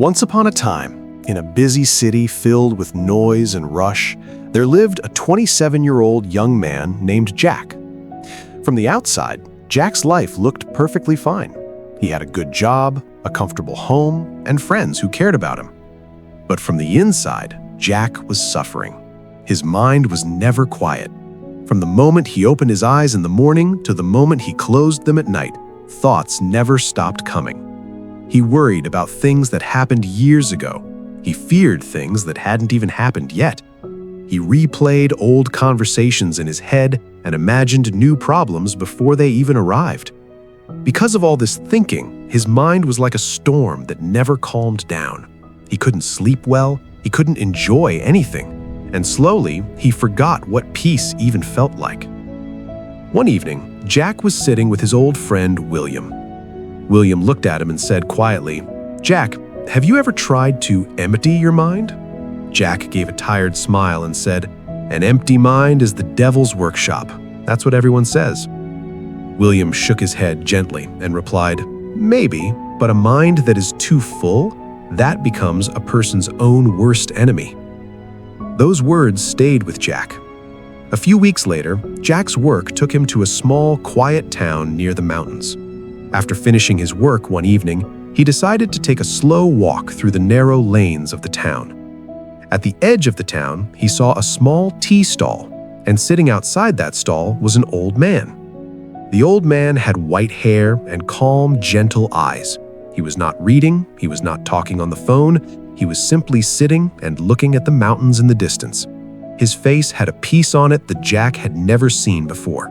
Once upon a time, in a busy city filled with noise and rush, there lived a 27-year-old young man named Jack. From the outside, Jack's life looked perfectly fine. He had a good job, a comfortable home, and friends who cared about him. But from the inside, Jack was suffering. His mind was never quiet. From the moment he opened his eyes in the morning to the moment he closed them at night, thoughts never stopped coming. He worried about things that happened years ago. He feared things that hadn't even happened yet. He replayed old conversations in his head and imagined new problems before they even arrived. Because of all this thinking, his mind was like a storm that never calmed down. He couldn't sleep well, he couldn't enjoy anything, and slowly he forgot what peace even felt like. One evening, Jack was sitting with his old friend William. William looked at him and said quietly, "Jack, have you ever tried to empty your mind?" Jack gave a tired smile and said, "An empty mind is the devil's workshop. That's what everyone says." William shook his head gently and replied, "Maybe, but a mind that is too full, that becomes a person's own worst enemy." Those words stayed with Jack. A few weeks later, Jack's work took him to a small, quiet town near the mountains. After finishing his work one evening, he decided to take a slow walk through the narrow lanes of the town. At the edge of the town, he saw a small tea stall, and sitting outside that stall was an old man. The old man had white hair and calm, gentle eyes. He was not reading, he was not talking on the phone, he was simply sitting and looking at the mountains in the distance. His face had a peace on it that Jack had never seen before.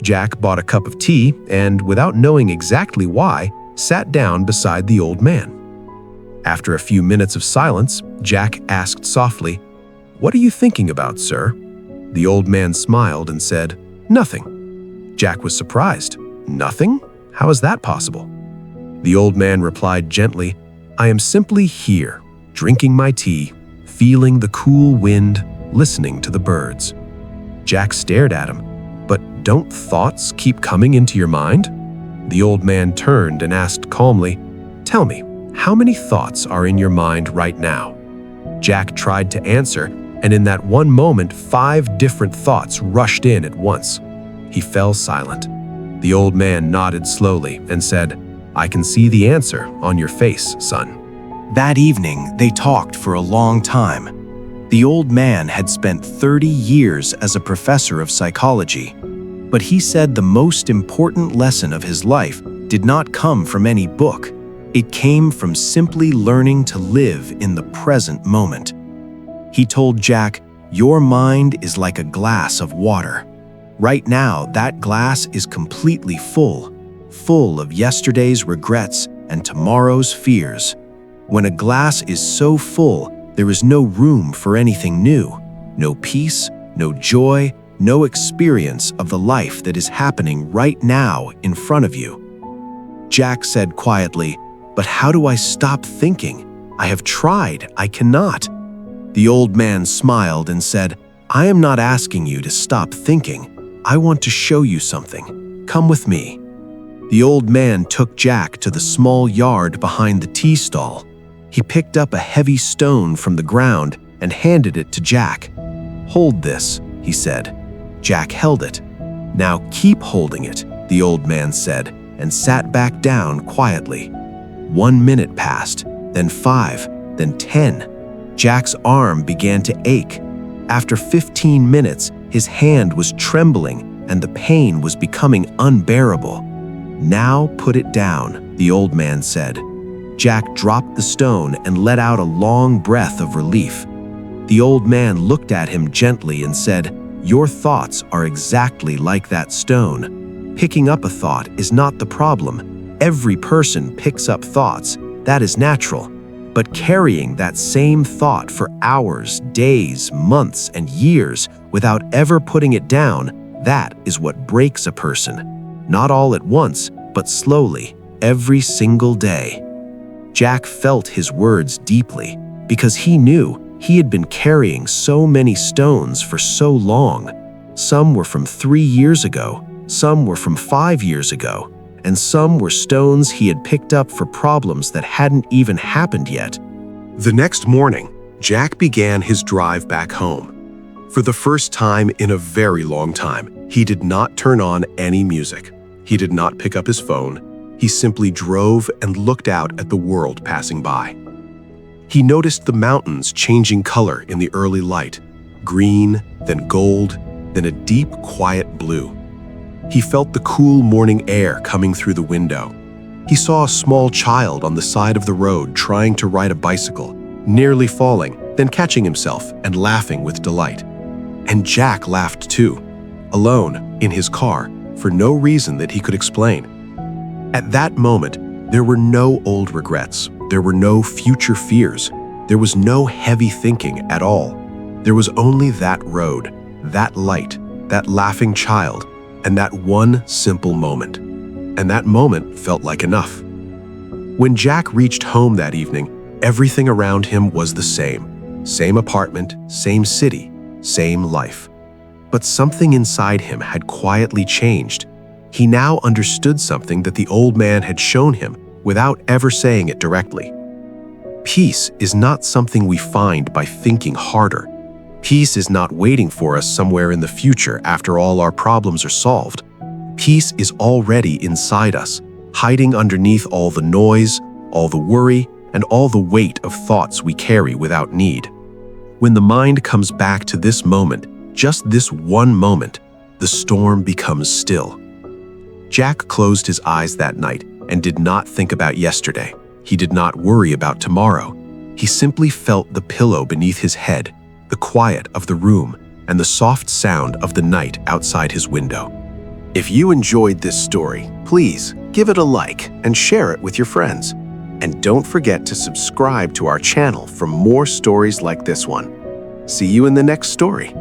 Jack bought a cup of tea and, without knowing exactly why, sat down beside the old man. After a few minutes of silence, Jack asked softly, "What are you thinking about, sir?" The old man smiled and said, "Nothing." Jack was surprised. "Nothing? How is that possible?" The old man replied gently, "I am simply here, drinking my tea, feeling the cool wind, listening to the birds." Jack stared at him. "But don't thoughts keep coming into your mind?" The old man turned and asked calmly, "Tell me, how many thoughts are in your mind right now?" Jack tried to answer, and in that one moment, 5 different thoughts rushed in at once. He fell silent. The old man nodded slowly and said, "I can see the answer on your face, son." That evening, they talked for a long time. The old man had spent 30 years as a professor of psychology, but he said the most important lesson of his life did not come from any book. It came from simply learning to live in the present moment. He told Jack, "Your mind is like a glass of water. Right now, that glass is completely full of yesterday's regrets and tomorrow's fears. When a glass is so full, there is no room for anything new, no peace, no joy, no experience of the life that is happening right now in front of you." Jack said quietly, "But how do I stop thinking? I have tried, I cannot." The old man smiled and said, "I am not asking you to stop thinking. I want to show you something. Come with me." The old man took Jack to the small yard behind the tea stall. He picked up a heavy stone from the ground and handed it to Jack. "Hold this," he said. Jack held it. "Now keep holding it," the old man said, and sat back down quietly. 1 minute passed, then 5, then 10. Jack's arm began to ache. After 15 minutes, his hand was trembling and the pain was becoming unbearable. "Now put it down," the old man said. Jack dropped the stone and let out a long breath of relief. The old man looked at him gently and said, "Your thoughts are exactly like that stone. Picking up a thought is not the problem. Every person picks up thoughts. That is natural. But carrying that same thought for hours, days, months, and years without ever putting it down, that is what breaks a person. Not all at once, but slowly, every single day." Jack felt his words deeply because he knew he had been carrying so many stones for so long. Some were from 3 years ago, some were from 5 years ago, and some were stones he had picked up for problems that hadn't even happened yet. The next morning, Jack began his drive back home. For the first time in a very long time, he did not turn on any music. He did not pick up his phone. He simply drove and looked out at the world passing by. He noticed the mountains changing color in the early light, green, then gold, then a deep, quiet blue. He felt the cool morning air coming through the window. He saw a small child on the side of the road trying to ride a bicycle, nearly falling, then catching himself and laughing with delight. And Jack laughed too, alone, in his car, for no reason that he could explain. At that moment, there were no old regrets. There were no future fears. There was no heavy thinking at all. There was only that road, that light, that laughing child, and that one simple moment. And that moment felt like enough. When Jack reached home that evening, everything around him was the same. Same apartment, same city, same life. But something inside him had quietly changed. He now understood something that the old man had shown him without ever saying it directly. Peace is not something we find by thinking harder. Peace is not waiting for us somewhere in the future after all our problems are solved. Peace is already inside us, hiding underneath all the noise, all the worry, and all the weight of thoughts we carry without need. When the mind comes back to this moment, just this one moment, the storm becomes still. Jack closed his eyes that night and did not think about yesterday. He did not worry about tomorrow. He simply felt the pillow beneath his head, the quiet of the room, and the soft sound of the night outside his window. If you enjoyed this story, please give it a like and share it with your friends. And don't forget to subscribe to our channel for more stories like this one. See you in the next story.